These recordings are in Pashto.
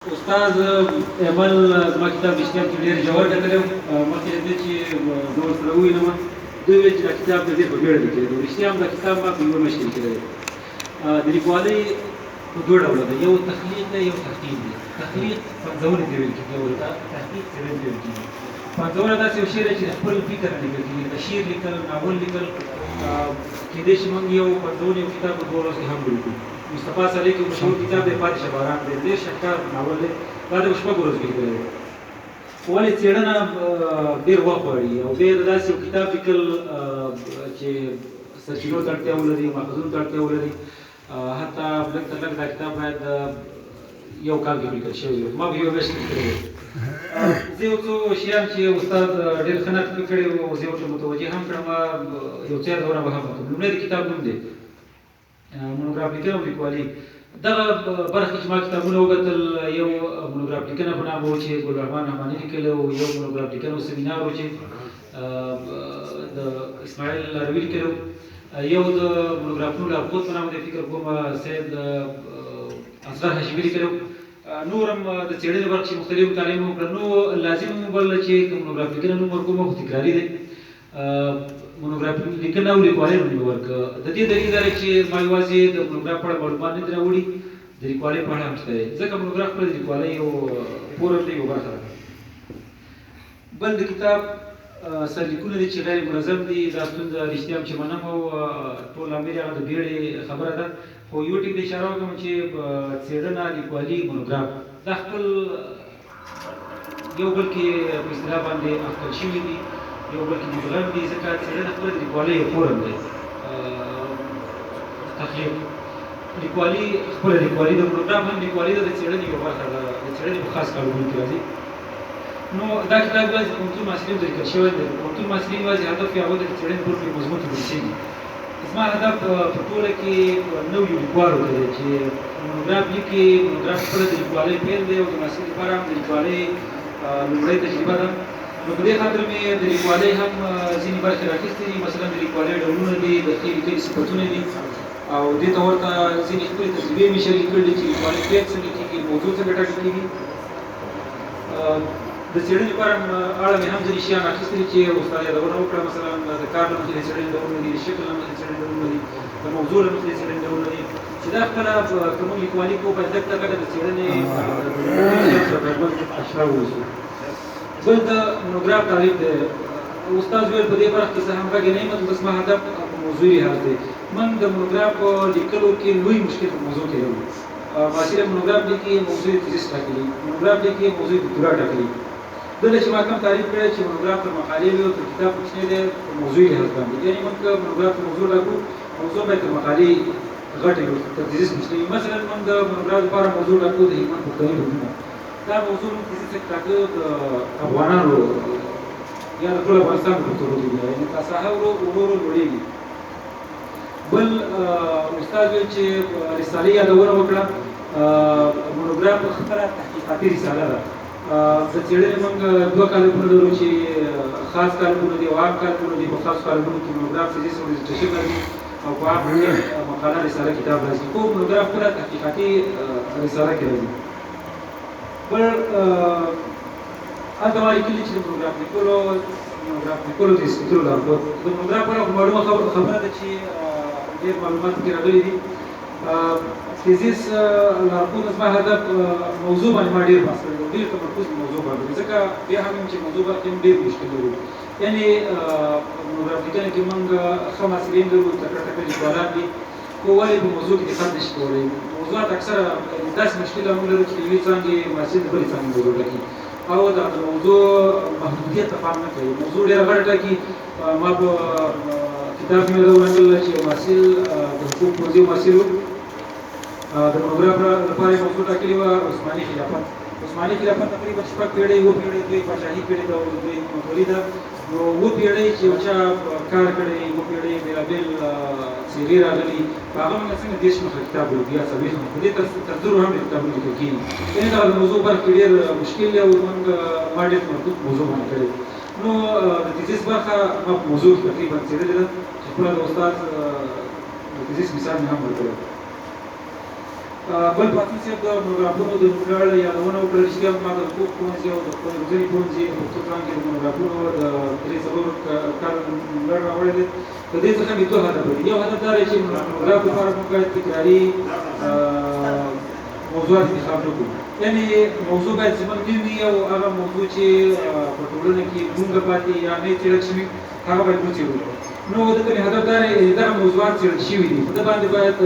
استاد اول زما کتاب رښتیا کې ډېر ژور کتلی و. مخکې له دې چې زه ورسره ووینم دوی ویل چې دا کتاب ډېر په بیړه لیکلی دی. رښتیا هم دا کتاب ما په یوه میاشت کې لیکلی دی. د لیکوالۍ په دوه ډوله ده، یو تخلیق دی یو تحقیق دی. تخلیق پنځونې ته ویل کېږي او تحقیق څېړنې ته ویل کېږي. پنځونه داسې یو شی دی چې د خپل فکر نه لیکل کېږي، لکه شعر لیکل، ناول لیکل. کېدای شي موږ یو پنځونه یو کتاب په دوه ورځو کې هم ولیکو. مصطفی صالح کې مشهور کتاب دی پاتې شه باران دی، ډېر شهکار ناول دی، دا د شپږو ورځو کې لیکلی دی. ولې څېړنه ډېر وخت غواړي او بیا د داسې یو کتاب لیکل چې سرچینو ته اړتیا ولري، ماخذونو ته اړتیا ولري. حتی لږ تر لږ دا کتاب باید یو کال کې لیکل شوی وي. ما په یوه میاشت کې لیکلی دی. زه یو څو شیان چې استاد ډېر ښه نقد کړي وو، زه ورته متوجه هم کړم. یو څه یادونه به هم وکړم. لومړی د کتاب نوم دی مونوګراف لیکنه او لیکوالي. دغه برخه کې ما کتابونه وکتل. یو مونوګراف لیکنه په نامه و چې ګلرحمان رحماني لیکلی و، یو مونوګراف لیکنه و سمینار و چې د اسماعیل لاروي لیکلی و، یو د مونوګرافونو لارښود په نامه دی فکر کوم سید اصغر هاشمي لیکلی و. نور هم د څېړنې برخه کې مختلف مطالعې مو وکړل. نو لازم مو وبلله چې مونوګراف لیکنه نوم ورکوم خو تکراري دی. مونوګراف لیکنه او لیکوالۍ نوم یې ورکړه. د دې دلیل دا دی چې ما یوازې د مونوګراف په اړه معلومات نه دي راوړي، د لیکوالۍ په اړه هم شته دی، ځکه مونوګراف خپله د لیکوالۍ یو فورم دی، یو برخه ده. بل د کتاب سرلیکونه دي چې غیر منظم دي. دا ستونزه رښتیا هم چې منم او ټول لامل یې هغه د بیړې خبره ده. خو یو ټیک د اشاره وکړم چې څېړنه، لیکوالي، مونوګراف دا خپل یو بل کې په اصطلاح باندې اخته شوي دي، یو بل کې مدغم دي، ځکه څېړنه خپله د لیکوالۍ یو فورم دی. تخلیق لیکوالي خپله لیکوالي ده، مونوګراف هم لیکوالي ده، د څېړنې یوه برخه ده، د څېړنې په خاص کارونو کې راځي. نو دا کتاب یوازې په پوهنتون محصلینو ته لیکل شوی دی. پوهنتون محصلین یوازې هدف یې هغه دی چې څېړنې ټول پرې مضمون ته ورسېږي. زما هدف په ټوله کې نویو لیکوالو ته دی چې مونوګراف لیکي. مونوګراف خپله د لیکوالۍ پیل دی او د محصل لپاره هم د لیکوالۍ لومړۍ تجربه ده. نو په دې خاطر مې د لیکوالۍ هم ځینې برخې راخیستې دي. مثلا د لیکوالۍ ډولونه دي، د ښې لیکنې صفتونه دي، او دې ته ورته ځینې خپلې تجربې مې شریک کړي دي چې لیکوالۍ پیل څنګه کېږي، موضوع څنګه ټاکل کېږي. د څېړنې لپاره اړه مې هم ځینې شیان اخیستي دي چې استاد یادونه وکړه. مثلا د کار له مخې د څېړنې ډولونه دي، د شکل له مخې د څېړنې ډولونه دي، د موضوع له مخې د څېړنې ډولونه دي، چې دا خپله که موږ لیکوالي کوو باید لږ تر لږه د څېړنې اشرا واوسو. بل د مونوګراف تعریف دی. استاد ویل په دې برخه کې زه همغږی نه یم، بس ما هدف په موضوعي لحاظ دی. من د مونوګراف په لیکلو کې لوی مشکل په موضوع کې لرو. محصل مونوګراف لیکي، موضوع تیزیس ټاکلي، مونوګراف لیکي، موضوع دکتورا ټاکلي. دلته چې ما کوم تعریف کړی چې مونوګراف تر مقالې وي او تر کتاب کوچنی دی په موضوعي لحاظ باندې، یعنې موږ که مونوګراف ته موضوع ټاکو، موضوع باید تر مقالې غټه وي، تر تیزیس کوچنی وي. مثلا موږ د مونوګراف لپاره موضوع ټاکو د هلمند پښتني ډولونه. دا موضوع موږ تیزیس کې ټاکو د افغانانو یا د ټول افغانستان په پښتو ډول، یعنې دا ساحه ورو ورو لوړېږي. بل استاد ویل چې رسالې یادونه وکړه. مونوګراف خپله تحقیقاتي رساله ده. د څېړنې موږ دوه کالمونه لرو چې خاص کالمونه دي او عام کالمونه دي. په خاصو کالمونو کې مونوګراف تیزیس او ډیزرټیشن راځي او په عام کې مقاله، رساله، کتاب راځي. خو مونوګراف خپله تحقیقاتي رساله کې راځي. بل هلته ما لیکلي چې د مونوګراف لیکلو د استدلو لارښود. د مونوګراف په اړه معلومه خبره ده چې ډېر معلومات پکې راغلي دي. تیزیس لارښود زما هدف موضوع باندې ما ډېر بحث کړی دی، ډېر تمرکز په موضوع باندې، ځکه بیا هم چې موضوع باندې هم ډېر مشکل لرو. یعنې مونوګراف لیکنه کې موږ ښه محصلین لرو، تکړه تکړه لیکوالان دي، خو ولې په موضوع کې دقت نشي کولی. موضوعات اکثره داسې مشکله موږ لرو چې د یوې څانګې محصل د بلې څانګې موضوع ټاکي او د موضوع محدودیت ته پام نه کوي. موضوع ډېره غټه ټاکي. ما په کتاب کې مې یادونه کړله چې یو محصل د حقوق پوهنځي محصل و، د مونوګراف لپاره یې موضوع ټاکلې وه عثماني خلافت. عثماني خلافت تقریبا 6 پیړۍ، 7 پیړۍ، 2 پاچاهي پیړۍ ده او 2 امپراتوري ده. نو 7 پیړۍ چې یو چا کار کړی، 7 پیړۍ بېلابېل څېرې راغلي، په هغه باندې څنګه 10 مخه کتاب ولیکو یا 40 مخه، په دې تر 1000 هم ډېر کتابونه لیکل کېږي. یعنې دا د موضوع برخه کې ډېر مشکل دی او ما ډېر تمرکز په موضوع باندې کړی. نو د تیزیس برخه ما په موضوع کې تقریبا څېړلې ده چې خپله د استاد د تیزیس مثال مې هم ورکړی. بل پاتې صاحب د مونوګرافونو د نوملړ یادونه وکړه. رښتیا ما د حقوق پوهنځي او د ښوونځي پوهنځي په پښتو ټولنه کې د مونوګرافونو د 3 کال نوملړ راوړی دی. د دې څخه مې 2 هدف دي. یو هدف دا دی چې مونوګراف لپاره موږ باید تکراري موضوعات انتخاب نه کړو، یعنې موضوع باید زموږ وي او هغه موضوع چې په ټولنه کې ګونګه پاتې یا نه څېړل شوي هغه باید وڅېړو. نو دلته مې هدف دا دی دغه موضوعات څېړل شوي دي، په ده باندې باید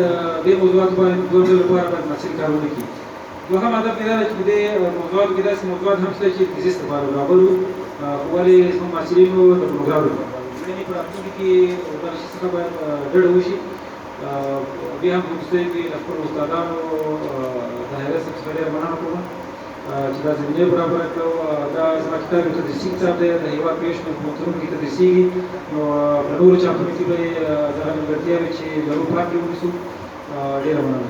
دې موضوعاتو باندې ټولنې لپاره باید محصل کار ونه کړي. دوهم هدف مې دا دی چې په دې موضوعاتو کې داسې موضوعات هم شته چې تیزیس لپاره برابر وو، ولې زموږ محصلینو د پروګرام لپاره یعنې په راتلونکي کې دغه شي څخه باید ډډه وشي. بیا هم په وروستیو کې له خپلو استادانو طاهره صاحب څخه ډېره مننه کوم چې دا زمینې برابره کړه. دا زما کتاب یو تدریسي کتاب دی، د هېواد په شنو پوهنتونونو کې تدریسېږي، نو په نورو چاپونو کې به یې دغه نیمګړتیاوې چې لرو پاکې ونیسو. ډېره مننه.